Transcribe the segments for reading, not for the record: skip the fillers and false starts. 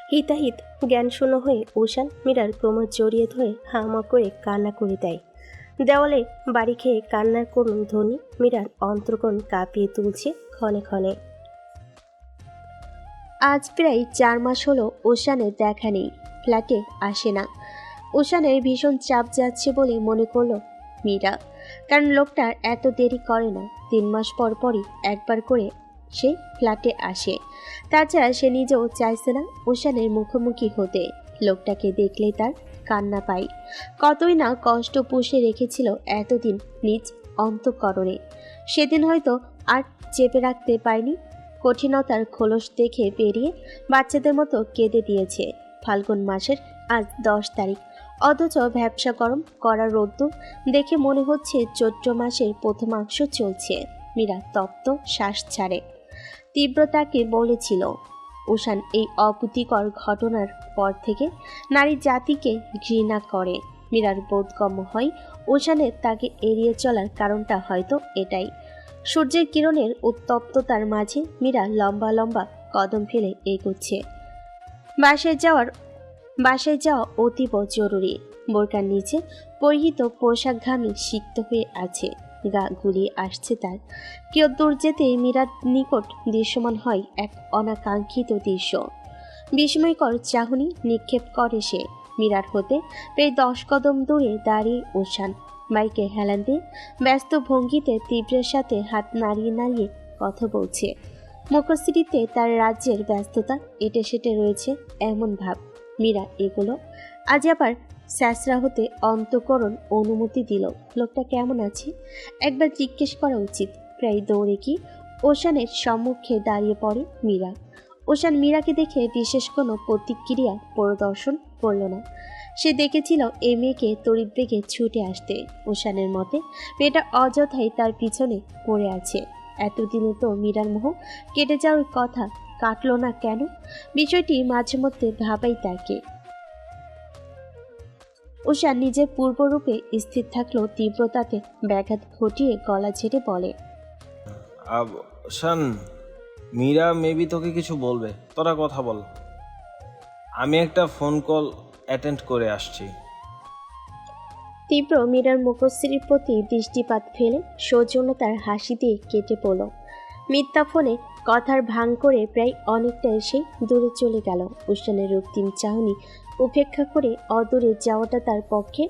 হিতাহিত জ্ঞানশূন্য হয়ে উষান মীরার কোমর জড়িয়ে ধরে হামা করে কান্না করে দেয়। দেওয়ালে বাড়ি খেয়ে কান্নার করুণ ধ্বনি মীরার অন্তর্কণ কাঁপিয়ে তুলছে ক্ষণে ক্ষণে। আজ প্রায় 4 মাস হলো উষানের দেখা নেই, ফ্ল্যাটে আসে না। উষানের ভীষণ চাপ যাচ্ছে বলে মনে করল মীরা, কারণ লোকটা এত দেরি করে না। 3 মাস পর পরই একবার করে সে ফ্ল্যাটে আসে। তাছাড়া সে নিজেও চাইছে না উষানের মুখোমুখি হতে। লোকটাকে দেখলেই তার কান্না পায়। কতই না কষ্ট পুষে রেখেছিল এতদিন নিজ অন্তঃকরণে, সেদিন হয়তো আর চেপে রাখতে পারেনি। কঠিনতার খোলস দেখে বেরিয়ে বাচ্চাদের মতো কেঁদে দিয়েছে। ফাল্গুন মাসের আজ 10 তারিখ, অথচ ভ্যাপসা গরম করা রোদ্দুর দেখে মনে হচ্ছে চৈত্র মাসের প্রথমাংশ চলছে। মীরা তপ্ত শ্বাস ছাড়ে। তীব্রতাকে বলেছিল উষান এই অপ্রীতিকর ঘটনার পর থেকে নারী জাতিকে ঘৃণা করে। মীরার বোধগম্য হয় উষানের তাকে এড়িয়ে চলার কারণটা হয়তো এটাই। সূর্যের কিরণের উত্তপ্ততার মাঝে মীরা লম্বা লম্বা কদম ফেলে এগোচ্ছে। বাসায় যাওয়া অতীব জরুরি। বোরকার নিচে পরিহিত পোশাক ঘামে সিক্ত হয়ে আছে, গা গুলিয়ে আসছে তার। কিয়দ্দূর যেতে মীরার নিকট দৃশ্যমান হয় এক অনাকাঙ্ক্ষিত দৃশ্য। বিস্ময়কর চাহনি নিক্ষেপ করে সে। মীরার হতে প্রায় 10 কদম দূরে দাঁড়িয়ে উষান বাইকে হেলান দিয়ে ব্যস্ত ভঙ্গিতে তীব্রের সাথে হাত নাড়িয়ে নাড়িয়ে কথা বলছে। মুখশ্রীতে তার রাজ্যের ব্যস্ততা এটে সেটে রয়েছে এমন ভাব। মীরা এগুলো আজ আবার স্যাসরা হতে অন্তঃকরণ অনুমতি দিল। লোকটা কেমন আছে একবার জিজ্ঞেস করা উচিত। প্রায় দৌড়ে কি ওশানের সম্মুখে দাঁড়িয়ে পড়ে মীরা। ওশান মীরাকে দেখে বিশেষ কোনো প্রতিক্রিয়া প্রদর্শন করল না। সে দেখেছিল এই মেয়েকে তড়িৎ বেগে ছুটে আসতে। ওশানের মতে মেয়েটা অযথাই তার পিছনে পড়ে আছে। এতদিনে তো মীরার মোহ কেটে যাওয়ার কথা, কাটল না কেন? বিষয়টি মাঝে মধ্যে ভাবাই তাকে। উষা নিজের পূর্বরূপে স্থির থাকলেও তীব্রতাতে ব্যাঘাত ঘটিয়ে গলা ছেড়ে বলে, শান, মীরা মেবি তোকে কিছু বলবে, তোরা কথা বল। আমি একটা ফোন কল অ্যাটেন্ড করে আসছি। তীব্র মীরার মুখশ্রীর প্রতি দৃষ্টিপাত ফেলে সৌজন্যতার হাসি দিয়ে কেটে পড়ল। মিথ্যা ফোনে কথার ভাঙ করে প্রায় অনেকটা এসে দূরে চলে গেল। উষানের রক্তিম চাহনি উপেক্ষা করে অদূরে যাওয়াটা তার পক্ষে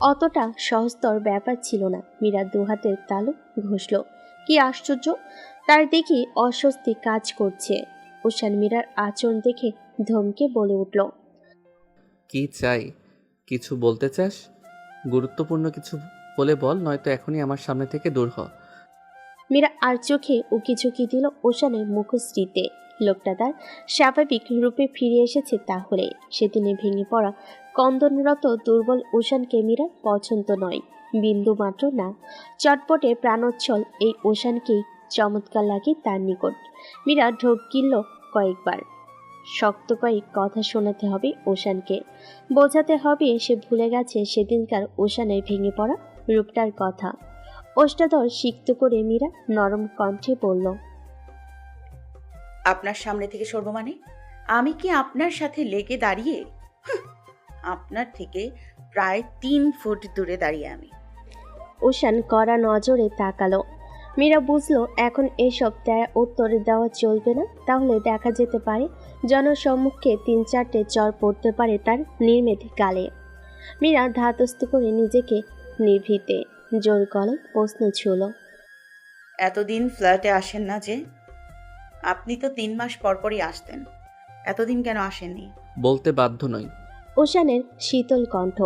অতটা সহজতর ব্যাপার ছিল না। মীরা দুহাতের তালু ঘষল। কি আশ্চর্য, তার দেখি অস্বস্তি কাজ করছে। উষান মীরার আচরণ দেখে ধমকে বলে উঠল, কি চাই? কিছু বলতে চাস? গুরুত্বপূর্ণ কিছু বলে বল, নয়তো এখনই আমার সামনে থেকে দূর হ। মীরা আর চোখে উকিঝুঁকি দিল উষানের মুখশ্রীতে। লোকটা তার স্বাভাবিক রূপে ফিরে এসেছে তাহলে। সেদিনে ভেঙে পড়া কন্দনরত দুর্বল উষানকে মীরা পছন্দ নয়, বিন্দু মাত্র না। চটপটে প্রাণোচ্ছল এই উষানকেই চমৎকার লাগে তার নিকট। মীরা ঢোক গিলল কয়েকবার। শক্ত কয়েক কথা শোনাতে হবে উষানকে, বোঝাতে হবে সে ভুলে গেছে সেদিনকার উষানের ভেঙে পড়া রূপটার কথা। ওষ্ঠাধর সিক্ত করে মীরা নরম কণ্ঠে বলল, আপনার সামনে থেকে সরব মানে? আমি কি আপনার সাথে লেগে দাঁড়িয়ে? আপনার থেকে প্রায় 3 ফুট দূরে দাঁড়িয়ে আমি। উষান কড়া নজরে তাকালো। মীরা বুঝলো এখন এসব উত্তরে দেওয়া চলবে না, তাহলে দেখা যেতে পারে জনসম্মুখে 3-4টে চর পড়তে পারে তার নির্মেধ গালে। মীরা ধাতস্থ করে নিজেকে নিভৃতে জোর গলায় প্রশ্ন ছুঁল, এতদিন ফ্ল্যাটে আসেন না যে? আপনি তো 3 মাস পরপরই আসতেন, এতদিন কেন আসেননি? বলতে বাধ্য নই। উষানের শীতল কণ্ঠ।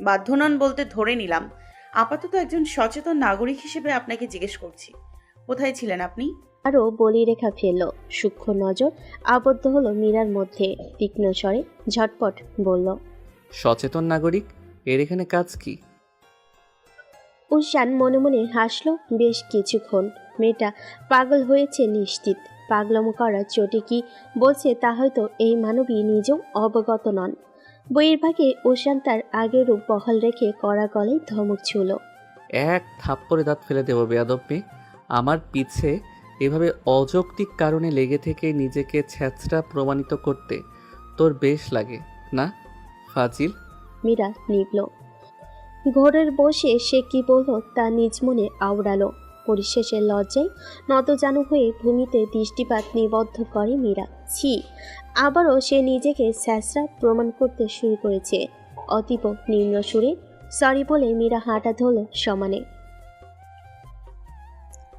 বাধ্য নন বলতে ধরে নিলাম। আপাতত একজন সচেতন নাগরিক হিসেবে আপনাকে জিজ্ঞেস করছি, কোথায় ছিলেন আপনি? আরও বলিরেখা ফেলল। সূক্ষ্ম নজর আবদ্ধ হলো মীরার মধ্যে। তীক্ষ্ণ স্বরে ঝটপট বলল, সচেতন নাগরিক? এর এখানে কাজ কি? উষান মনে মনে হাসল বেশ কিছুক্ষণ। মেয়েটা পাগল হয়েছে নিশ্চিত। পাগলামো করা চোটে কি বলছে তা হয়তো এই মানবী নিজেও অবগত নন। বহির্ভাগে উষান তার আগের রূপ বহাল রেখে কড়া গলায় ধমক ছুঁল, এক থাপ্পড়ে দাঁত ফেলে দেবো বেয়াদব মেয়ে। আমার পিছে এভাবে অযৌক্তিক কারণে লেগে থেকে নিজেকে ছ্যাঁচড়া প্রমাণিত করতে তোর বেশ লাগে না ফাজিল? মীরা নিবল। ঘোরের বসে সে কি বলল তা নিজ মনে আওড়ালো। পরিশেষে লজ্জায় নতজানু হয়ে ভূমিতে দৃষ্টিপাত নিবদ্ধ করে মীরা। ছি, আবারও সে নিজেকে স্যাঁচড়া প্রমাণ করতে শুরু করেছে। অতীব নিম্ন সুরে সরি বলে মীরা হাঁটা ধরল সমানে।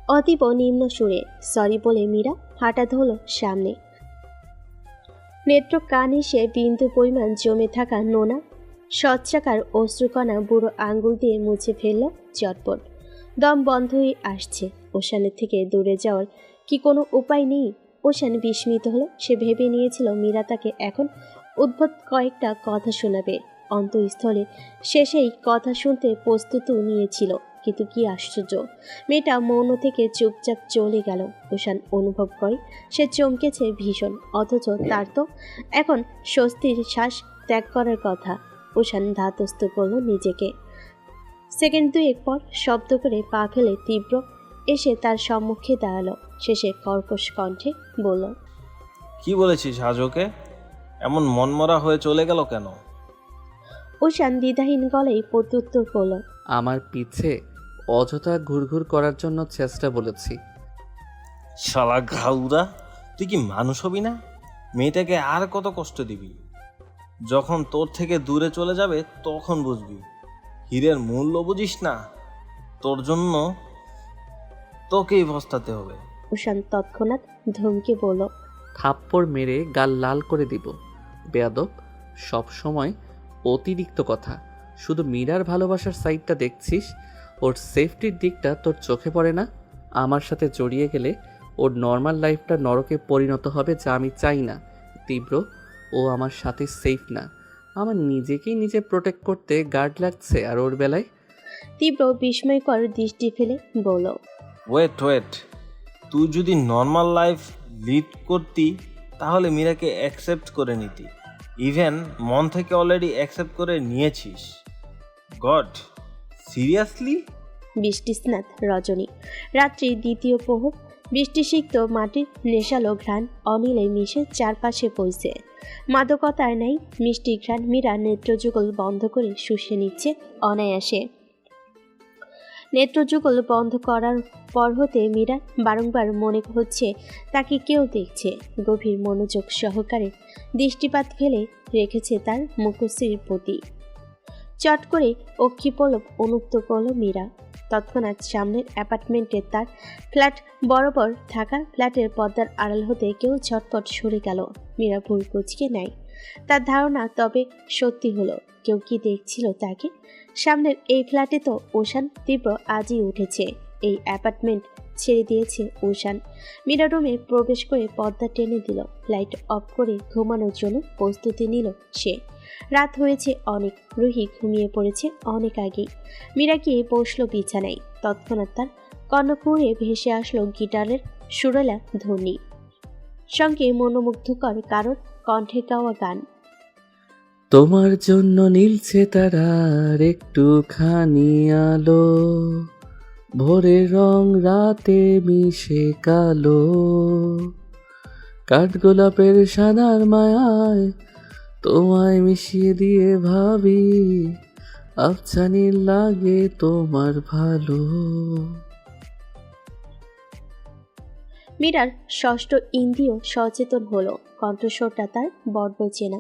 অতীব নিম্ন সুরে সরি বলে মীরা হাঁটা ধরল সামনে। নেত্র কানে সে বিন্দু পরিমাণ জমে থাকা নোনা সচ্চাকার অশ্রুকণা বুড়ো আঙ্গুল দিয়ে মুছে ফেলল চটপট। দম বন্ধ হয়ে আসছে। ওশানের থেকে দূরে যাওয়ার কি কোনো উপায় নেই? ওশান বিস্মিত হলো। সে ভেবে নিয়েছিল মীরা তাকে এখন উদ্ভট কয়েকটা কথা শোনাবে। অন্তঃস্থলে সে সেই কথা শুনতে প্রস্তুতও নিয়েছিল। কিন্তু কি আশ্চর্য, মেয়েটা মৌন থেকে চুপচাপ চলে গেল। ওশান অনুভব করে সে চমকেছে ভীষণ, অথচ তার তো এখন স্বস্তির শ্বাস ত্যাগ করার কথা। ওশান ধাতস্থ করল নিজেকে। সেকেন্ড দুয়েক পর শব্দ করে পা ফেলে তীব্র এসে তার সম্মুখে দাঁড়ালো। শেষে কর্কশ কণ্ঠে বলল, কি বলেছিস আজ ওকে? এমন মনমরা হয়ে চলে গেল কেন? ওশান দ্বিধাহীন গলায় প্রত্যুত্তর করল, আমার পিছে অযথা ঘুরঘুর করার জন্য চেষ্টা বলেছি। শালা ঘাউদা, তুই কি মানুষ হবি না? মেয়েটাকে আর কত কষ্ট দিবি? যখন তোর থেকে দূরে চলে যাবে তখন বুঝবি। হীরের মূল্য বুঝিস না? তোর জন্য তোকেই পস্তাতে হবে। ওশান তৎক্ষণাৎ ধমকে বলল, থাপ্পড় মেরে গাল লাল করে দিব। বেয়াদব, সব সময় অতিরিক্ত কথা। শুধু মীরার ভালোবাসার সাইডটা দেখছিস, ওর সেফটির দিকটা তোর চোখে পড়ে না? আমার সাথে জড়িয়ে গেলে ওর নর্মাল লাইফটা নরকে পরিণত হবে, যা আমি চাই না। তীব্র, ও আমার সাথে সেফ না। আমার নিজেকেই নিজে প্রোটেক্ট করতে গার্ড লাগছে, আর ওর বেলায়? তীব্র বিস্ময়কর দৃষ্টি ফেলে বলল, ওয়েট, তুই যদি নর্মাল লাইফ লিড করতি তাহলে মীরাকে অ্যাকসেপ্ট করে নিতি। ইভেন মন থেকে অলরেডি অ্যাকসেপ্ট করে নিয়েছিস। God, seriously? বৃষ্টিস্নাত রজনী, রাত্রি দ্বিতীয় প্রহর। বৃষ্টিসিক্ত মাটির নেশালো ঘ্রাণ অনিলে মিশে চারপাশে পড়ছে। মাদকতার নাই মিষ্টি ঘ্রাণ মীরা নেত্রযুগল বন্ধ করে শুষে নিচ্ছে অনায়াসে। নেত্রযুগল বন্ধ করার পর হতে মীরা বারংবার মনে হচ্ছে তাকে কেউ দেখছে। গভীর মনোযোগ সহকারে দৃষ্টিপাত ফেলে রেখেছে তার মুখশ্রীর প্রতি। চট করে অক্ষিপলক উন্মুক্ত করল মীরা। তৎক্ষণাৎ সামনের অ্যাপার্টমেন্টে তার ফ্ল্যাট বরাবর থাকা ফ্ল্যাটের পর্দার আড়াল হতে কেউ ঝটপট সরে গেল। মীরা ভুল কুচকে নেয়। তার ধারণা তবে সত্যি হলো, কেউ কি দেখছিল তাকে। সামনের এই ফ্ল্যাটে তো ওশান তীব্র আজই উঠেছে। এই অ্যাপার্টমেন্ট ছেড়ে দিয়েছে ওশান। মীরা রুমে প্রবেশ করে পর্দা টেনে দিল। লাইট অফ করে ঘুমানোর জন্য প্রস্তুতি নিল সে। রাত হয়েছে অনেক। রুহি ঘুমিয়ে পড়েছে অনেক আগেই। মীরা গিয়ে বসল বিছানায়। তৎক্ষণাৎ তার কর্ণকুহরে ভেসে আসলো গিটারের সুরেলা ধ্বনি, সঙ্গে মনোমুগ্ধকর কারোর কণ্ঠে গাওয়া গান। তোমার জন্য নীলছে তারার একটুখানি আলো, ভোরের রং রাতে মিশে কালো, কাঠগোলাপের সাদার মায়ায় তোমায় মিশিয়ে দিয়ে ভাবি, আফসানি লাগে তোমার ভালো। মীরার ষষ্ঠ ইন্দ্রিয় সচেতন হলো। কণ্ঠস্বরটা তার বড্ড চেনা।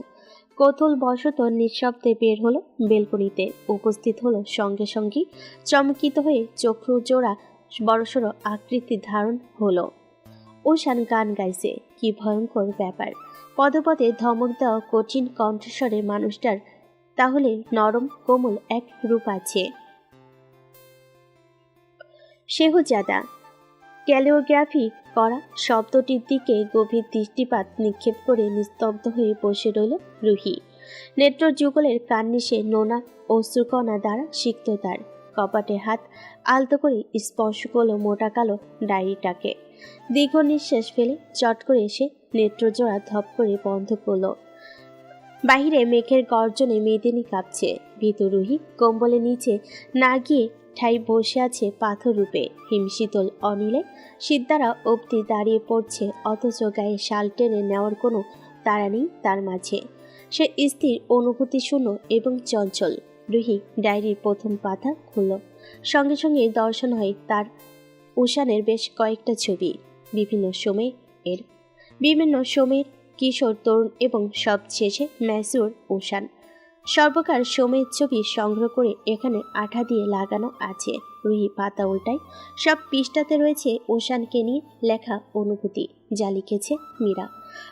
কৌতূহল বশত নিঃশব্দে বের হলো বেলকনিতে। উপস্থিত হলো সঙ্গে সঙ্গে চমকিত হয়ে চক্ষু জোড়া বড়সড় আকৃতি ধারণ হলো। ওশান গান গাইছে। কি ভয়ঙ্কর ব্যাপার! পদে পদে ধমক দেওয়া কঠিন কণ্ঠস্বরে মানুষটার তাহলে নরম কোমল এক রূপ আছে। শেহজাদা ক্যালিওগ্রাফি করা শব্দটির দিকে গভীর দৃষ্টিপাত নিক্ষেপ করে নিস্তব্ধ হয়ে বসে রইল রুহি। নেত্রযুগলের কান্নিসে নোনা অশ্রুকণা দ্বারা সিক্ত তার। কপাটে হাত আলতো করে স্পর্শ করল মোটা কালো ডায়েরিটাকে। দীর্ঘ নিঃশ্বাস ফেলে চট করে এসে নেত্রজোড়া ধপ করে বন্ধ করল। বাহিরে মেঘের গর্জনে মেদিনী কাঁপছে। ভীত রুহি কম্বলের নিচে না গিয়ে ঠাই বসে আছে পাথর রূপে। হিমশীতল অনিলে সিদ্ধারা অবধি দাঁড়িয়ে পড়ছে, অথচ গায়ে শাল টেনে নেওয়ার কোনো তাড়া নেই তার মাঝে। সে স্থির, অনুভূতি শূন্য এবং চঞ্চল। রুহি ডায়েরির প্রথম পাতা খুলল। সঙ্গে সঙ্গে দর্শন হয় তার উষানের বেশ কয়েকটা ছবি, বিভিন্ন সময়ের কিশোর, তরুণ এবং সবশেষে ম্যাচিউর উষান। সর্বকার সময়ের ছবি সংগ্রহ করে এখানে আঠা দিয়ে লাগানো আছে। রুহি পাতা উল্টায়। সব পৃষ্ঠাতে রয়েছে উষানকে নিয়ে লেখা অনুভূতি, যা লিখেছে মীরা।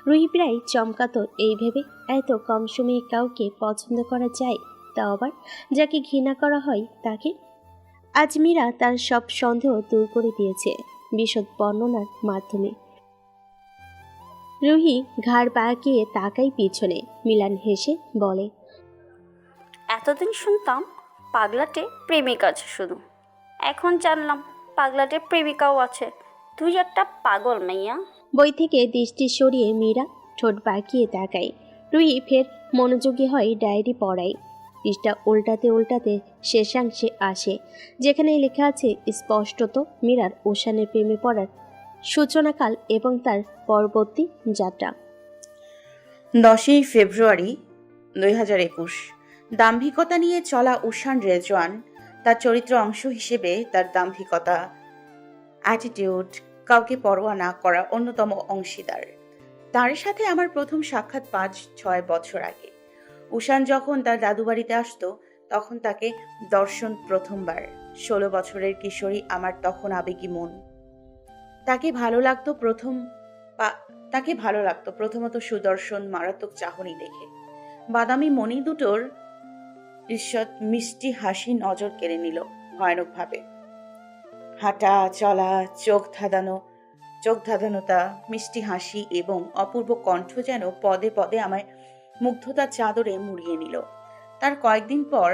রুহি প্রায় চমকাতো এই ভেবে, এত কম সময়ে কাউকে পছন্দ করা যায়, তা আবার যাকে ঘৃণা করা হয় তাকে। আজ মীরা তার সব সন্দেহ দূর করে দিয়েছে বিশদ বর্ণনার মাধ্যমে। রুহি ঘাড় বাঁকিয়ে তাকাই পিছনে। মিলান হেসে বলে, এতদিন শুনতাম পাগলাটে প্রেমিক আছে শুধু, এখন জানলাম পাগলাটে প্রেমিকাও আছে। তুই একটা পাগল মাইয়া। বই থেকে দৃষ্টি সরিয়ে মীরা ঠোঁট বাঁকিয়ে তাকায়। রুহি ফের মনোযোগী হয় ডায়েরি পড়ায়। পৃষ্ঠা উল্টাতে উল্টাতে শেষাংশে আসে, যেখানে লেখা আছে স্পষ্টত মীরার উষানের প্রেমে পড়ার সূচনাকাল এবং তার পরবর্তী যাত্রা। 10ই ফেব্রুয়ারি 2021। দাম্ভিকতা নিয়ে চলা উষান রেজওয়ান তার চরিত্র অংশ হিসেবে তার দাম্ভিকতা, অ্যাটিটিউড, কাউকে পরোয়া না করা অন্যতম অংশীদার। তার সাথে আমার প্রথম সাক্ষাৎ 5-6 বছর আগে। উষান যখন তার দাদু বাড়িতে আসতো, তখন তাকে দর্শন প্রথমবার। 16 বছরের কিশোরী আমার তখন আবেগী মন। তাকে ভালো লাগতো প্রথমত সুদর্শন মারাত্মক চাহনি দেখে। বাদামি মণি দুটোর ঈষৎ মিষ্টি হাসি নজর কেড়ে নিল ভয়ানকভাবে। হাঁটা চলা, চোখ ধাঁধানোতা, মিষ্টি হাসি এবং অপূর্ব কণ্ঠ যেন পদে পদে আমায় মুগ্ধতার চাদরে মুড়িয়ে নিল। তার কয়েকদিন পর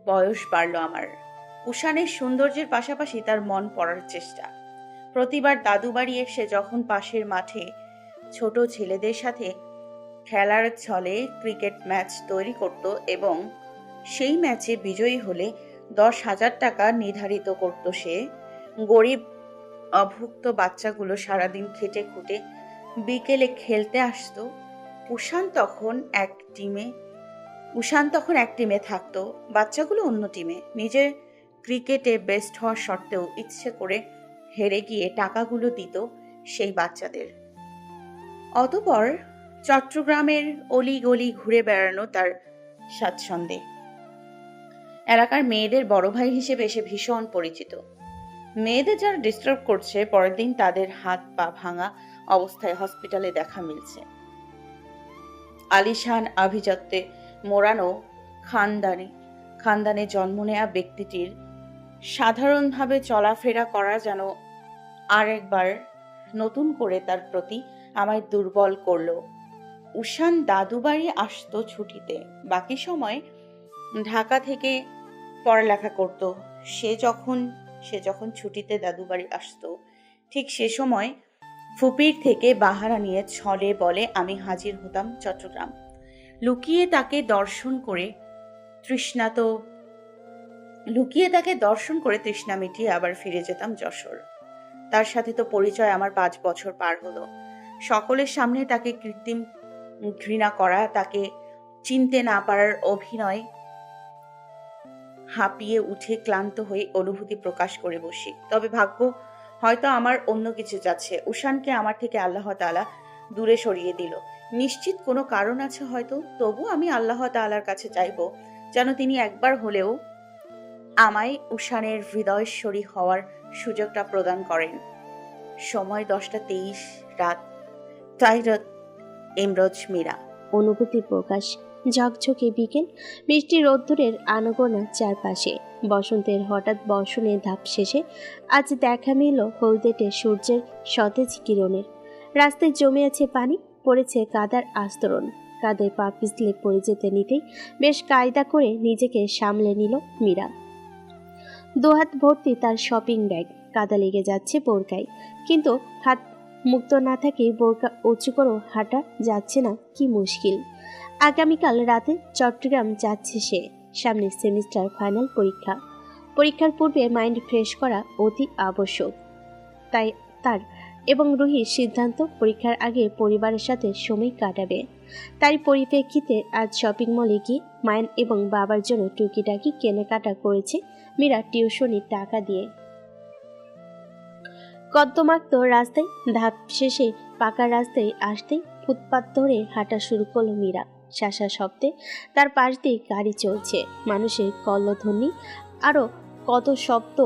বয়স বাড়ল আমার। উষানের সৌন্দর্যের পাশাপাশি তার মন পড়ার চেষ্টা। প্রতিবার দাদু বাড়ি এসে যখন পাশের মাঠে ছোট ছেলেদের সাথে খেলার ছলে ক্রিকেট ম্যাচ তৈরি করত এবং সেই ম্যাচে বিজয়ী হলে 10,000 টাকা নির্ধারিত করত সে, গরিব অভুক্ত বাচ্চাগুলো সারাদিন খেটে খুঁটে বিকেলে খেলতে আসতো। উষান তখন এক টিমে থাকতো, বাচ্চাগুলো অন্য টিমে। নিজের ক্রিকেটে বেস্ট হওয়ার সত্ত্বেও ইচ্ছে করে হেরে গিয়ে টাকাগুলো দিত সেই বাচ্চাদের। অতঃপর চট্টগ্রামের অলি গলি ঘুরে বেড়ানো তার স্বাচ্ছন্দ্যে। এলাকার মেয়েদের বড় ভাই হিসেবে সে ভীষণ পরিচিত। মেয়েদের যারা ডিস্টার্ব করছে, পরের দিন তাদের হাত পা ভাঙা অবস্থায় হসপিটালে দেখা মিলছে। আলিশান আভিজাত্যে মোড়ানো খানদানে জন্ম নেয়া ব্যক্তিটির সাধারণভাবে চলাফেরা করা যেন আরেকবার নতুন করে তার প্রতি আমায় দুর্বল করল। উষান দাদু বাড়ি আসতো ছুটিতে, বাকি সময় ঢাকা থেকে পড়ালেখা করত। সে যখন ছুটিতে দাদু বাড়ি আসতো, ঠিক সে সময় ফুপির থেকে বাহারা নিয়ে ছলে বলে আমি হাজির হতাম চট্টগ্রাম। লুকিয়ে তাকে দর্শন করে তৃষ্ণা মিটিয়ে আবার ফিরে যেতাম যশোর। তার সাথে তো পরিচয় আমার 5 বছর পার হলো। সকলের সামনে তাকে কৃত্রিম ঘৃণা করা, তাকে চিনতে না পারার অভিনয় হাঁপিয়ে উঠে ক্লান্ত হয়ে অনুভূতি প্রকাশ করে বসি। তবে ভাগ্য হয়তো আমার অন্য কিছু যাচ্ছে। উষানকে আমার থেকে আল্লাহ তাআলা দূরে সরিয়ে দিল। নিশ্চিত কোনো কারণ আছে হয়তো। তবু আমি আল্লাহ তাআলার কাছে চাইব যেন তিনি একবার হলেও আমায় উষানের হৃদয়শ্বরী হওয়ার সুযোগটা প্রদান করেন। সময় 10:23 রাত। টাইরাত ইমরোজ মীরা। অনুভূতি প্রকাশ। ঝকঝকে বিকেল, মিষ্টি রোদ্দুরের আনাগোনা চারপাশে। বসন্তের হঠাৎ বর্ষণের ধাপ শেষে আজ দেখা মিলল হলদেটে সূর্যের সতেজ কিরণের। রাস্তায় জমে আছে পানি, পড়েছে কাদার আস্তরণ। কাদায় পা পিছলে পড়ে যেতে নিতেই বেশ কায়দা করে নিজেকে সামলে নিল মীরা। দুহাত ভর্তি তার শপিং ব্যাগ, কাদা লেগে যাচ্ছে বোরকায়, কিন্তু হাত মুক্ত না থাকে বোরকা উঁচু করেও হাঁটা যাচ্ছে না, কি মুশকিল। আগামীকাল রাতে চট্টগ্রাম যাচ্ছে সে। সামনে সেমিস্টার ফাইনাল পরীক্ষার পূর্বে মাইন্ড ফ্রেশ করা অতি আবশ্যক। তাই তার এবং রুহির সিদ্ধান্ত পরীক্ষার আগে পরিবারের সাথে সময় কাটাবে। তারই পরিপ্রেক্ষিতে আজ শপিং মলে গিয়ে মায়ের এবং বাবার জন্য টুকিটাকি কেনাকাটা করেছে মীরা টিউশনির টাকা দিয়ে। কদ্দমাক্ত রাস্তায় ধাপ শেষে পাকা রাস্তায় আসতেই ফুটপাত ধরে হাঁটা শুরু করলো মীরা। শাঁসা শব্দে তার পাশ দিয়ে গাড়ি চলছে, মানুষের কল্লোধ্বনি, আরও কত শব্দ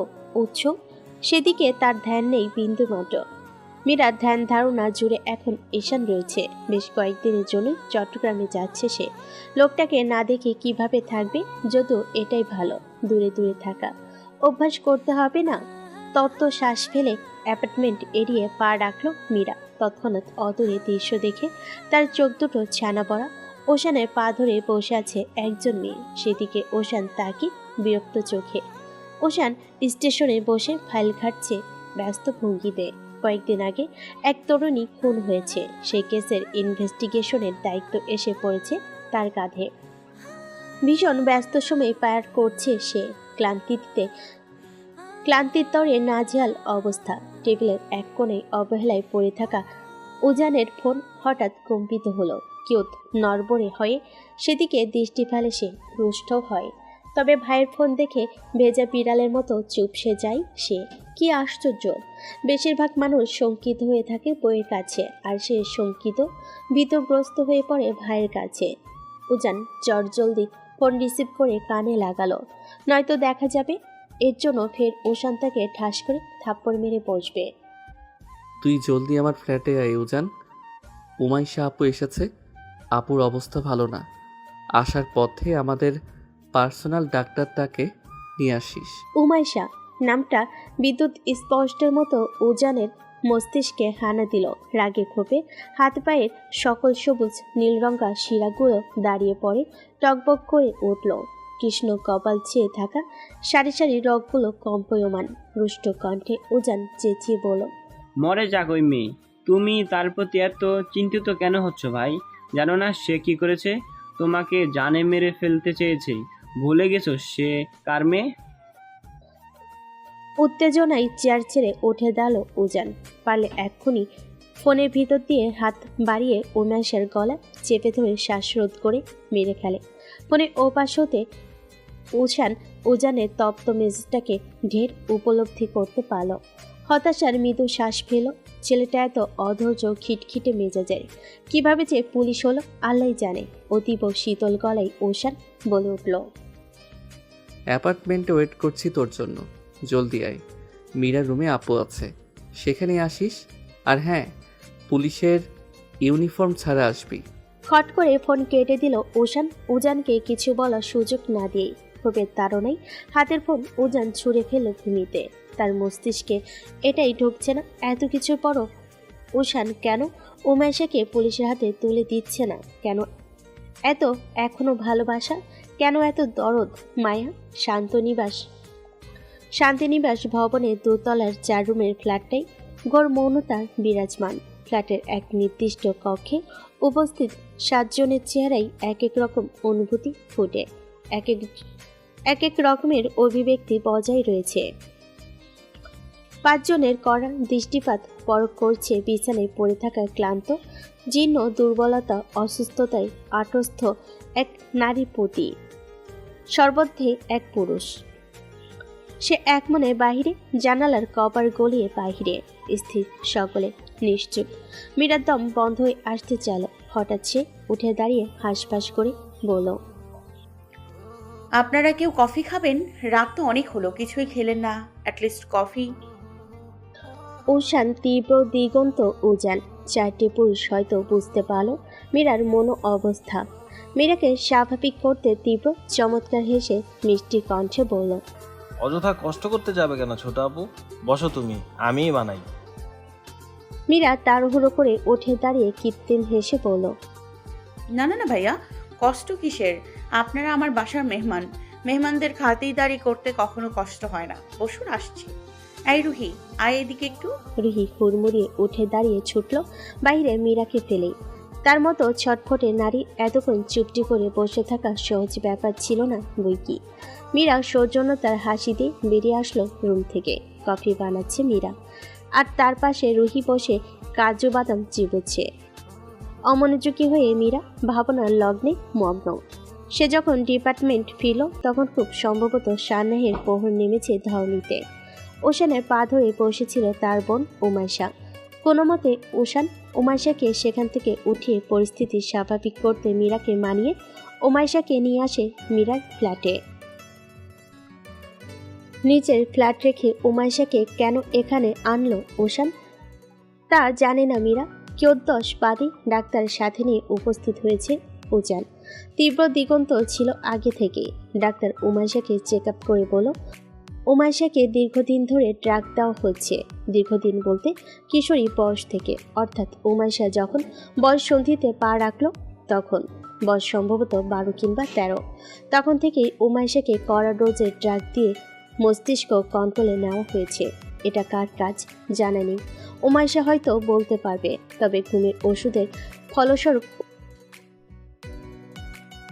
উচ্চ, সেদিকে তার ধ্যান নেই বিন্দুমাত্র। মীরার ধ্যান ধারণা জুড়ে এখন ঈশান রয়েছে। বেশ কয়েকদিনের জন্য চট্টগ্রামে যাচ্ছে সে। লোকটাকে না দেখে কিভাবে থাকবে, যদিও এটাই ভালো, দূরে দূরে থাকা। অভ্যাস করতে হবে না। তত্ত্ব শ্বাস ফেলে অ্যাপার্টমেন্ট এড়িয়ে পা রাখল মীরা। তৎক্ষণাৎ অদূরে দৃশ্য দেখে তার চোখ দুটো ছানা পড়া। ওশানের পা ধরে বসে আছে একজন মেয়ে, সেদিকে ওশান তাকে বিরক্ত চোখে। ওশান স্টেশনে বসে ফাইল ঘাটছে ব্যস্ত ভঙ্গিতে। কয়েকদিন আগে এক তরুণী খুন হয়েছে, সেই কেসের ইনভেস্টিগেশনের দায়িত্ব এসে পড়েছে তার কাঁধে। ভীষণ ব্যস্ত সময় পার করছে সে। ক্লান্তির তরে নাজেহাল অবস্থা। টেবিলের এক কোণে অবহেলায় পড়ে থাকা উজানের ফোন হঠাৎ কম্পিত হলো। কিয়ত নড়বড়ে হয়ে সেদিকে দৃষ্টি ফেলে সে, রুষ্ট হয়। তবে ভাইয়ের ফোন দেখে ভেজা বিড়ালের মতো চুপসে যায় সে। কি আশ্চর্য, বেশিরভাগ মানুষ শঙ্কিত হয়ে থাকে বইয়ের কাছে, আর সে শঙ্কিত ভীতগ্রস্ত হয়ে পড়ে ভাইয়ের কাছে। উজান চটজলদি ফোন রিসিভ করে কানে লাগালো, নয়তো দেখা যাবে এর জন্য ফের ওশান তাকে ঠাস করে থাপ্পড় মেরে বসবে। তুই জলদি আমার ফ্ল্যাটে আয় উজান। উমাইশা আপু এসেছে, আপুর অবস্থা ভালো না। আসার পথে আমাদের পার্সোনাল ডাক্তারটাকে নিয়ে আসিস। উমাইশা নামটা বিদ্যুৎ স্পষ্টের মতো উজানের মস্তিষ্কে হানা দিল। রাগে ক্ষোভে হাত পায়ের সকল সবুজ নীলরঙা শিরাগুলো দাঁড়িয়ে পড়ে, টকবক করে উঠল। কৃষ্ণ কপাল ছেয়ে থাকা সারি সারি রগগুলো কম্পয়মান। রুষ্ট কণ্ঠে উজান চেঁচিয়ে বলল, মরে যাক ওই মেয়ে, তুমি তার প্রতি এত চিন্তিত কেন হচ্ছ ভাই? জানো না সে কি করেছে? তোমাকে জানে মেরে ফেলতে চেয়েছে। ভুলে গেছো সে কার মেয়ে? উত্তেজনায় চেয়ার ছেড়ে উঠে দাঁড়ালো উজান। পারলে এক্ষুনি ফোনের ভিতর দিয়ে হাত বাড়িয়ে উমেশের গলা চেপে ধরে শ্বাসরোধ করে মেরে ফেলে। ফোনের ওপাশ হতে উজানের তপ্ত মেজাজটাকে ঢের উপলব্ধি করতে পারল। হতাশার মৃদু শ্বাস ফেল। ছেলেটা এত অধৈর্য খিটখিটে মেজাজের, কিভাবে যে পুলিশ হলো আল্লাহই জানে। অতীব শীতল গলায় ওশান বলে উঠল, অ্যাপার্টমেন্টে ওয়েট করছি তোর জন্য, জলদি আয়। মীরা রুমে আপু আছে, সেখানে আসিস। আর হ্যাঁ, পুলিশের ইউনিফর্ম ছাড়া আসবি। খট করে ফোন কেটে দিল ওশান, উজানকে কিছু বলার সুযোগ না দিয়েই। ক্ষোভের তাড়নায় হাতের ফোন উজান ছুঁড়ে ফেলল ভূমিতে। তার মস্তিষ্কে এটাই ঢুকছে না, এত কিছুর পরও ওশান কেন উমেশাকে পুলিশের হাতে তুলে দিচ্ছে না? কেন এত এখনো ভালোবাসা? কেন এত দরদ মায়া? শান্তিনিবাস ভবনের দোতলার 4 রুমের ফ্ল্যাটটাই ঘোর মৌনতা বিরাজমান। ফ্ল্যাটের এক নির্দিষ্ট কক্ষে উপস্থিত 7 জনের চেহারাই এক এক রকম অনুভূতি ফুটে, এক এক রকমের অভিব্যক্তি বজায় রয়েছে। 5 জনের কড়া দৃষ্টিপাত পরখ করছে বিছানায় পড়ে থাকা ক্লান্ত, জীর্ণ, দুর্বলতা, অসুস্থতায় আটস্থ এক নারী প্রতি, সর্বদ্ধে এক পুরুষ। সে এক মনে বাহিরে, জানালার কপার গলিয়ে বাহিরে স্থির, সকলে নিশ্চুপ। মীরার দম বন্ধ হয়ে আসতে চাইল। হঠাৎ সে উঠে দাঁড়িয়ে হাঁসফাঁস করে বলল, আপনারা কেউ কফি খাবেন? রাত তো অনেক হলো, কিছুই খেলেন না, অ্যাটলিস্ট কফি। ওশান তীব্র দিগন্ত উজান 4টে পুরুষ হয়তো বুঝতে পারল মীরার মনো অবস্থা। মীরাকে স্বাভাবিক করতে তীব্র চমৎকার হেসে মিষ্টি কণ্ঠে বলল, অযথা কষ্ট করতে যাবে কেন ছোট আপু, বসো তুমি, আমিই বানাই। মীরা তাড়াহুড়ো করে উঠে দাঁড়িয়ে কৃত্রিম হেসে বলল, না না না ভাইয়া, কষ্ট কিসের? আপনারা আমার বাসার মেহমান, মেহমানদের খাতিরদারি করতে কখনো কষ্ট হয় না। বসুন, আসছি। এই রুহি, আয় এদিকে একটু। রুহি হুড়মুড়িয়ে উঠে দাঁড়িয়ে ছুটল বাইরে মীরাকে ফেলেই। তার মতো ছটফটে নারী এতক্ষণ চুপটি করে বসে থাকা সহজ ব্যাপার ছিল না বইকি। মীরা সৌজন্যতার হাসি দিয়ে বেরিয়ে আসলো রুম থেকে। কফি বানাচ্ছে মীরা। আর তার পাশে রুহি বসে কাজু বাদাম চিবোচ্ছে। অমনোযোগী হয়ে মীরা ভাবনার লগ্নে মগ্ন। সে যখন ডিপার্টমেন্ট ফিরল তখন খুব সম্ভবত সান্নাহের প্রহর নেমেছে ধরণীতে। ওশানের পা ধরে বসেছিল তার বোন উমাইশা। কোনো মতে উমাইশাকে সেখান থেকে উঠিয়ে পরিস্থিতি স্বাভাবিক করতে মীরাকে মানিয়ে উমাইশাকে নিয়ে আসে মীরার ফ্ল্যাটে। নিজের ফ্ল্যাট রেখে উমাইশাকে কেন এখানে আনলো ওশান তা জানে না মীরা। কিয়দ্দশ বাদী ডাক্তার সাথে নিয়ে উপস্থিত হয়েছে উজান। তীব্র দিগন্ত ছিল আগে থেকেই। ডাক্তার উমাইশাকে চেক আপ করে বলল, উমাইশাকে দীর্ঘদিন ধরে ড্রাগ দেওয়া হচ্ছে। দীর্ঘদিন বলতে কিশোরী বয়স থেকে, অর্থাৎ উমাইশা যখন বয়স সন্ধিতে পা রাখল তখন, বয়স সম্ভবত 12 কিংবা 13। তখন থেকেই উমাইশাকে কড়া ডোজের ড্রাগ দিয়ে মস্তিষ্ক কন্ট্রোলে নেওয়া হয়েছে। এটা কার কাজ জানা নেই, উমাইশা হয়তো বলতে পারবে। তবে ঘুমের ওষুধের ফলস্বরূপ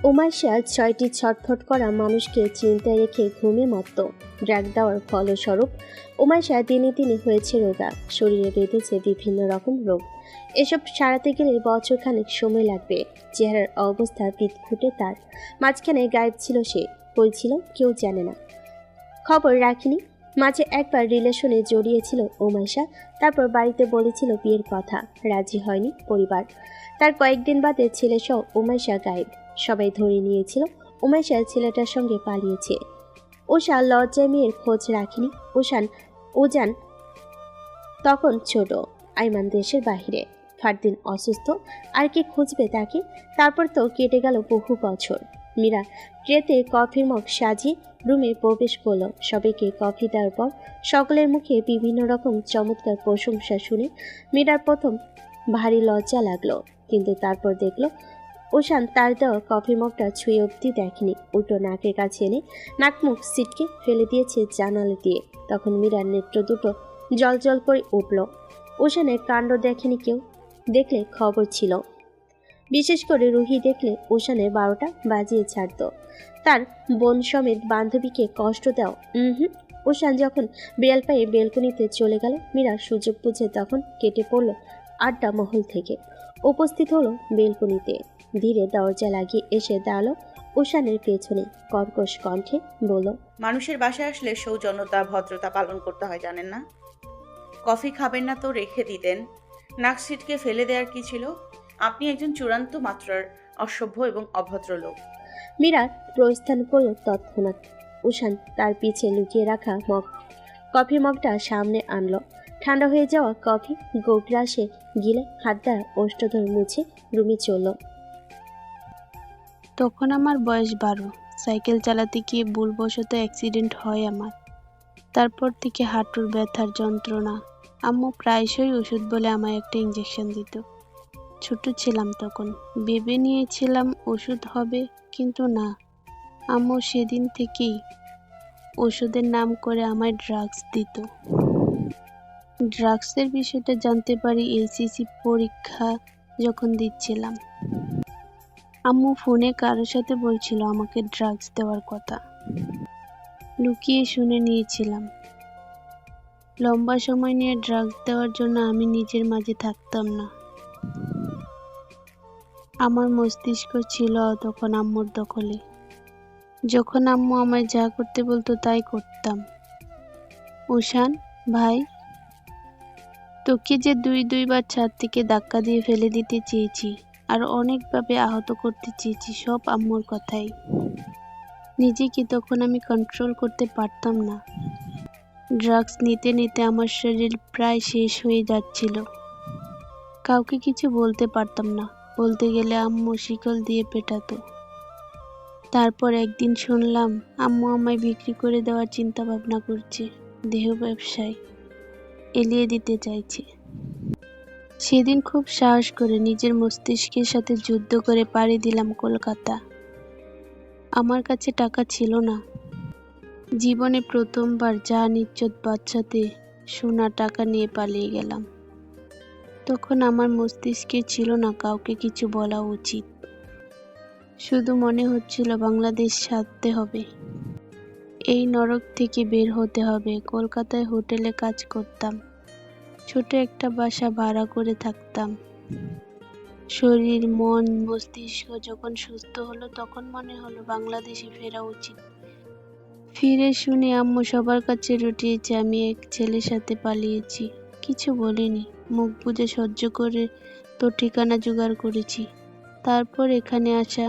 উমাইশা 6টি ছটফট করা মানুষকে চিন্তায় রেখে ঘুমে মত্ত। ড্রাগ দেওয়ার ফলস্বরূপ উমাইশা দিনে দিনে হয়েছে রোগা, শরীরে বেঁধেছে বিভিন্ন রকম রোগ। এসব সারাতে গেলে বছরখানেক সময় লাগবে। চেহারার অবস্থা বিদঘুটে তার। মাঝখানে গায়েব ছিল সে, কই ছিল কেউ জানে না, খবর রাখিনি। মাঝে একবার রিলেশনে জড়িয়েছিল উমাইশা, তারপর বাড়িতে বলেছিল বিয়ের কথা, রাজি হয়নি পরিবার। তার কয়েকদিন বাদে ছেলেসহ উমাইশা গায়েব। সবাই ধরে নিয়েছিল উমাইশা ছেলেটার সঙ্গে পালিয়েছে। উষা লজ্জায় মেয়ের খোঁজ রাখেনি। উজান তখন ছোট, আইমান দেশের বাহিরে, ফারদিন অসুস্থ, আর কি খুঁজবে তাকে। তারপর তো কেটে গেল বহু বছর। মীরা ট্রেতে কফির মগ সাজিয়ে রুমে প্রবেশ করল। সবাইকে কফি দেওয়ার পর সকলের মুখে বিভিন্ন রকম চমৎকার প্রশংসা শুনে মীরার প্রথম ভারী লজ্জা লাগলো, কিন্তু তারপর দেখলো ওশান তার দেওয়া কফি মগটা ছুঁয়ে অবধি দেখেনি, উল্টো নাকের কাছে এনে নাক মুখ সিটকে ফেলে দিয়েছে জানালা দিয়ে। তখন মীরার নেত্র দুটো জল জল করে উঠল। ওশানের কাণ্ড দেখেনি কেউ, দেখলে খবর ছিল। বিশেষ করে রুহি দেখলে ওশানের 12টা বাজিয়ে ছাড়ত। তার বোন সমেত বান্ধবীকে কষ্ট দাও। ওশান যখন বিড়াল পায়ে বেলকনিতে চলে গেল, মীরা সুযোগ বুঝে তখন কেটে পড়ল আড্ডা মহল থেকে। উপস্থিত হলো বেলকনিতে, ধীরে দরজা লাগিয়ে এসে দাঁড়ালো ওশানের পেছনে। কর্কশ কণ্ঠে বলল, মানুষের বাসায় আসলে সৌজন্যতা ভদ্রতা পালন করতে হয়, জানেন না? কফি খাবেন না তো রেখে দিতেন। নাক সিটকে ফেলে দেওয়ার কি ছিল? আপনি একজন চূড়ান্ত মাত্রার অসভ্য এবং অভদ্র লোক। মীরার প্রস্থান করল তৎক্ষণাৎ। ওশান তার পিছে লুকিয়ে রাখা কফি মগটা সামনে আনলো। ঠান্ডা হয়ে যাওয়া কফি গোগ্রাসে গিলে হাত দ্বারা ওষ্ঠধর মুছে রুমে চলল। তখন আমার বয়স 12। সাইকেল চালাতে গিয়ে ভুলবশত অ্যাক্সিডেন্ট হয় আমার। তারপর থেকে হাঁটুর ব্যথার যন্ত্রণা। আম্মু প্রায়শই ওষুধ বলে আমায় একটা ইঞ্জেকশন দিত। ছোট ছিলাম তখন, ভেবে নিয়েছিলাম ওষুধ হবে, কিন্তু না। আম্মু সেদিন থেকেই ওষুধের নাম করে আমায় ড্রাগস দিত। ড্রাগসের বিষয়টা জানতে পারি এইচএসসি পরীক্ষা যখন দিচ্ছিলাম। আম্মু ফোনে কারোর সাথে বলছিল আমাকে ড্রাগস দেওয়ার কথা। লুকিয়ে শুনে নিয়েছিলাম। লম্বা সময় নিয়ে ড্রাগস দেওয়ার জন্য আমি নিজের মাঝে থাকতাম না। আমার মস্তিষ্ক ছিল তখন আম্মুর দখলে। যখন আম্মু আমায় যা করতে বলতো তাই করতাম। ওশান ভাই, তোকে যে দুইবার ছাদ থেকে ধাক্কা দিয়ে ফেলে দিতে চেয়েছি আর অনেকভাবে আহত করতে চেয়েছি, সব আম্মুর কথাই। নিজেকে তখন আমি কন্ট্রোল করতে পারতাম না। ড্রাগস নিতে নিতে আমার শরীর প্রায় শেষ হয়ে যাচ্ছিল। কাউকে কিছু বলতে পারতাম না, বলতে গেলে আম্মু শিকল দিয়ে পেটাতো। তারপর একদিন শুনলাম আম্মু আমায় বিক্রি করে দেওয়ার চিন্তা ভাবনা করছে, দেহ ব্যবসায় এলিয়ে দিতে চাইছে। সেদিন খুব সাহস করে নিজের মস্তিষ্কের সাথে যুদ্ধ করে পাড়ি দিলাম কলকাতা। আমার কাছে টাকা ছিল না। জীবনে প্রথমবার যা নিজ্জত বাচ্চাতে সোনা টাকা নিয়ে পালিয়ে গেলাম। তখন আমার মস্তিষ্কে ছিল না কাউকে কিছু বলা উচিত। শুধু মনে হচ্ছিল বাংলাদেশ ছাড়তে হবে, এই নরক থেকে বের হতে হবে। কলকাতায় হোটেলে কাজ করতাম। ছোট একটা বাসা ভাড়া করে থাকতাম। শরীর, মন, মস্তিষ্ক যখন সুস্থ হলো তখন মনে হলো বাংলাদেশে ফেরা উচিত। ফিরে শুনে আম্মু সবার কাছে রটিয়েছে আমি এক ছেলের সাথে পালিয়েছি। কিছু বলিনি, মুখ বুজে সহ্য করে তোর ঠিকানা জোগাড় করেছি। তারপর এখানে আসা।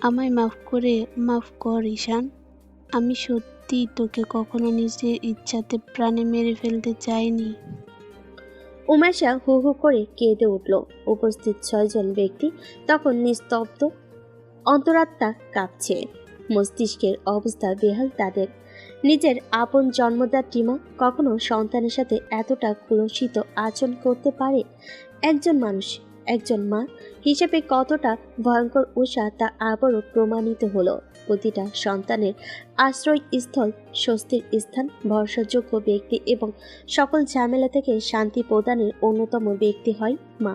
আমায় মাফ কর ঈশান। আমি সত্যি তোকে কখনো নিজের ইচ্ছাতে প্রাণে মেরে ফেলতে চাইনি। উমেশা হু হু করে কেঁদে উঠল। উপস্থিত 6 জন ব্যক্তি তখন নিস্তব্ধ, অন্তরাত্মা কাঁপছে, মস্তিষ্কের অবস্থা বেহাল তাদের। নিজের আপন জন্মদাত্রী মা কখনো সন্তানের সাথে এতটা কুলসিত আচরণ করতে পারে? একজন মানুষ, একজন মা হিসেবে কতটা ভয়ঙ্কর উষা তা আবারও প্রমাণিত হলো। প্রতিটা সন্তানের আশ্রয়স্থল, স্বস্তির স্থান, ভরসাযোগ্য ব্যক্তি এবং সকল ঝামেলা থেকে শান্তি প্রদানের অন্যতম ব্যক্তি হয় মা।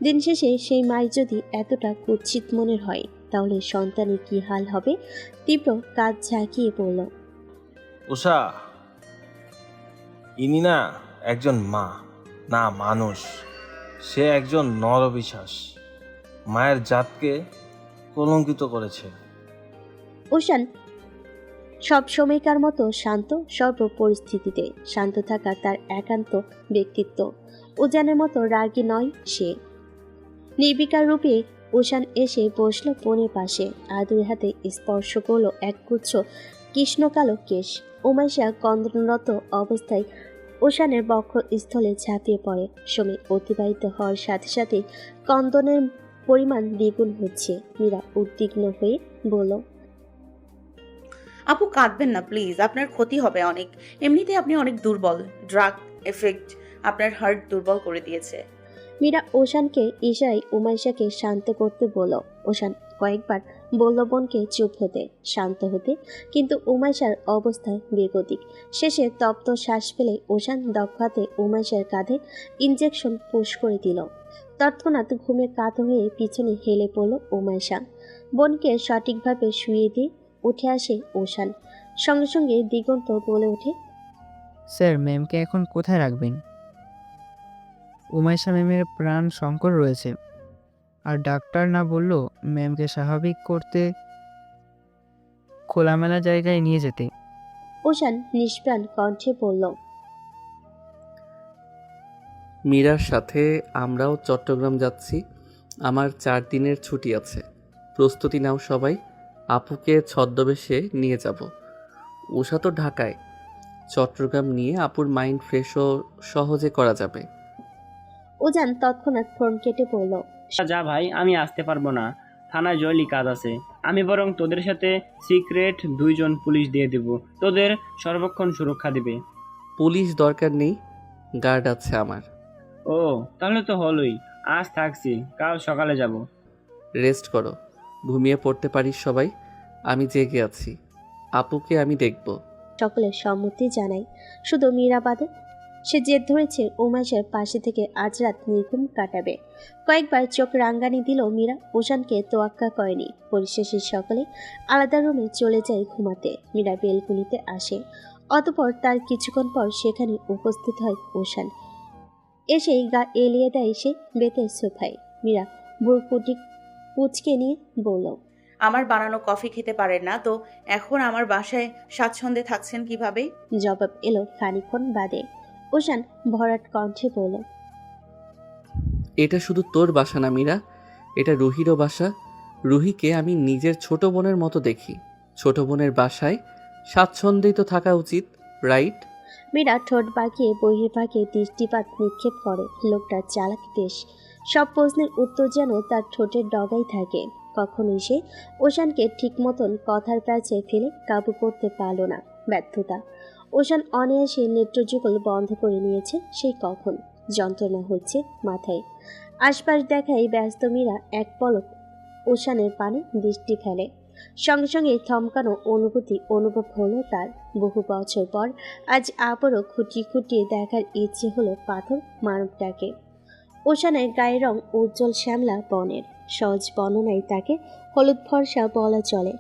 দিন শেষে সেই মাই যদি এতটা কুৎসিত মনের হয়, তাহলে সন্তানের কি হাল হবে? তীব্র কাজ ঝাঁকিয়ে পড়ল। উষা, ইনি না একজন মা, না মানুষ। সে একজন নরপিশাচ, মায়ের জাতকে কলঙ্কিত করেছে। উষান সব সময়কার মতো শান্ত, সর্ব পরিস্থিতিতে শান্ত থাকা তার একান্ত ব্যক্তিত্ব। উজানের মতো রাগী নয় সে। নির্বিকার রূপে উষান এসে বসল বোনের পাশে, আর দুই হাতে স্পর্শ করলো এক গুচ্ছ কৃষ্ণকালো কেশ। উমেশা কন্দনরত অবস্থায় উষানের বক্ষস্থলে ঝাঁপিয়ে পড়ে। সময় অতিবাহিত হওয়ার সাথে সাথে কন্দনের পরিমাণ দ্বিগুণ হচ্ছে। মীরা উদ্বিগ্ন হয়ে বলল, আপু কাঁদবেন না প্লিজ, আপনার ক্ষতি হবে অনেক। এমনিতেই আপনি অনেক দুর্বল, ড্রাগ এফেক্ট আপনার হার্ট দুর্বল করে দিয়েছে। মীরা ওশানকে ইশারায় উমাইশাকে শান্ত করতে বলল। ওশান কয়েকবার বলল বোনকে চুপ হতে, শান্ত হতে, কিন্তু উমাইশার অবস্থা বেগতিক। শেষে তপ্ত শ্বাস ফেলে ওশান দক্ষ হাতে উমাইশার কাঁধে ইঞ্জেকশন পুশ করে দিল। তৎক্ষণাৎ ঘুমে কাত হয়ে পিছনে হেলে পড়ল উমাইশা। বোনকে সঠিকভাবে শুয়ে দিয়ে উঠে আসে ওশান। সঙ্গে সঙ্গে দিগন্ত বলে ওঠে, স্যার, ম্যামকে এখন কোথায় রাখবেন? উমাইশা ম্যামের প্রাণ সংকট রয়েছে, আর ডাক্তার না বললো ম্যামকে স্বাভাবিক করতে খোলামেলা জায়গায় নিয়ে যেতে। ওশান নিষ্প্রাণ কণ্ঠে বলল, মীরার সাথে আমরাও চট্টগ্রাম যাচ্ছি। আমার 4 দিনের ছুটি আছে। প্রস্তুতি নাও সবাই। আপুকে ছদ্মবেশে নিয়ে যাব। উষা তো ঢাকায়। চট্টগ্রাম নিয়ে আপুর মাইন্ড ফ্রেশও সহজে করা যাবে। ওজান তৎক্ষণাৎ ফোন কেটে পড়ল, যা ভাই, আমি আসতে পারবো না, থানায় জয়লি কাজ আছে। আমি বরং তোদের সাথে সিক্রেট 2 জন পুলিশ দিয়ে দেব, তোদের সর্বক্ষণ সুরক্ষা দিবে। পুলিশ দরকার নেই, গার্ড আছে আমার। ও, তাহলে তো হলোই। আজ থাকছি, কাল সকালে যাব। রেস্ট করো, ঘুমিয়ে পড়তে পারিস সবাই। আমি জেগে আছি। আপুকে আমি দেখব। সকলের সম্মতি জানাই, শুধু মীরা বাদে। সে জেদ ধরেছে উমাইশার পাশে থেকে আজ রাত নির্ঘুম কাটাবে। কয়েকবার চোখ রাঙ্গানি দিল মীরা, ওশানকে তোয়াক্কা করেনি। পরিশেষে সকালে আলাদা রুমে চলে যায় ঘুমাতে। মীরা বেলকুনিতে আসে, অতঃপর তার কিছুক্ষণ পর সেখানে উপস্থিত হয় ওশান। এসেই গা এলিয়ে দেয় সে বেতের সোফায়। মীরা ভুর কুচকে নিয়ে বলল, আমার বানানো কফি খেতে পারেন না তো এখন আমার বাসায় স্বাচ্ছন্দ্যে থাকছেন কিভাবে? জবাব এলো খানিক্ষণ বাদে। ওশান ভরাট কণ্ঠে বলল, এটা শুধু তোর বাসা না মীরা, এটা রুহিরও বাসা। রুহিকে আমি নিজের ছোট বোনের মতো দেখি। ছোট বোনের বাসায় স্বাচ্ছন্দ্যেই তো থাকা উচিত, রাইট? মীরা ঠোঁট বাঁকিয়ে বহির্ভাগে দৃষ্টিপাত নিক্ষেপ করে। লোকটা চালাক বেশ, সব প্রশ্নের উত্তর যেন তার ঠোঁটের ডগায় থাকে। কখনোই সে ওশানকে ঠিক মতন কথার প্রাচে ফেলে কাবু করতে পারল না। ব্যর্থতা। ওশান অনায়াসে নেত্রযুগল বন্ধ করে নিয়েছে সেই কখন। যন্ত্রণা হচ্ছে মাথায়। আশপাশ দেখায় ব্যস্ত মীরা এক পলক ওশানের পানে দৃষ্টি ফেলে। সঙ্গে সঙ্গে থমকানো অনুভূতি অনুভব হলো তার। বহু বছর পর আজ আবারও খুঁটিয়ে খুঁটিয়ে দেখার ইচ্ছে হলো পাথর মানবটাকে। ওশানের গায়ের রং উজ্জ্বল শ্যামলা বনের। সহজ বর্ণনায় তাকে হলুদ ফর্সা বলা চলে।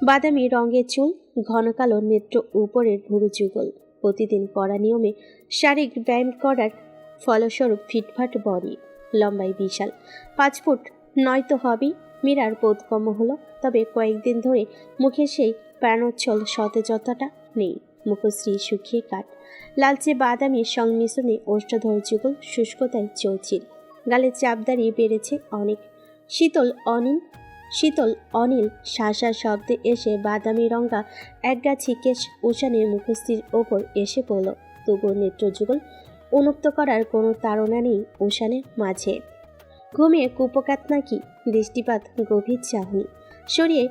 বাদামি রঙের চুল, ঘন কালো নেত্র উপরের ভুরু যুগল। প্রতিদিন কড়া নিয়মে শারীরিক ব্যায়াম করার ফলস্বরূপ ফিটফাট বডি, লম্বায় বিশাল, 5 ফুট নয়তো হবেই। মীরার বোধগম্য হলো, তবে কয়েকদিন ধরে মুখে সেই প্রাণোচ্ছল সতেজতাটা নেই। মুখশ্রী শুকিয়ে কাঠ, লালচে বাদামি সংমিশ্রণে ওষ্ঠাধর যুগল শুষ্কতায় চৌচির, গালে চাপ দাঁড়িয়ে বেড়েছে অনেক। শীতল অনিল শাঁসা শব্দে এসে বাদামি রঙা একগাছি কেশ উষানের মুখশ্রীর ওপর এসে পড়ল। তবুও নেত্রযুগল উন্মুক্ত করার কোনো তাড়না নেই উষানের মাঝে। ঘুমিয়ে কুপকাত নাকি, দৃষ্টিপাত গভীর চাহনি সরিয়ে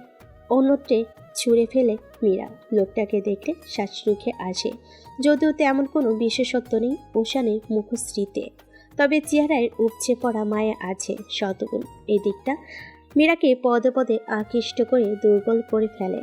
অন্যত্রে ছুঁড়ে ফেলে মীরা। লোকটাকে দেখলে শ্বাস রুখে আসে, যদিও তেমন কোনো বিশেষত্ব নেই উষানের মুখশ্রীতে, তবে চেহারায় উপচে পড়া মায়া আছে শতগুণ। এই দিকটা মীরাকে পদে পদে আকৃষ্ট করে দুর্বল করে ফেলে।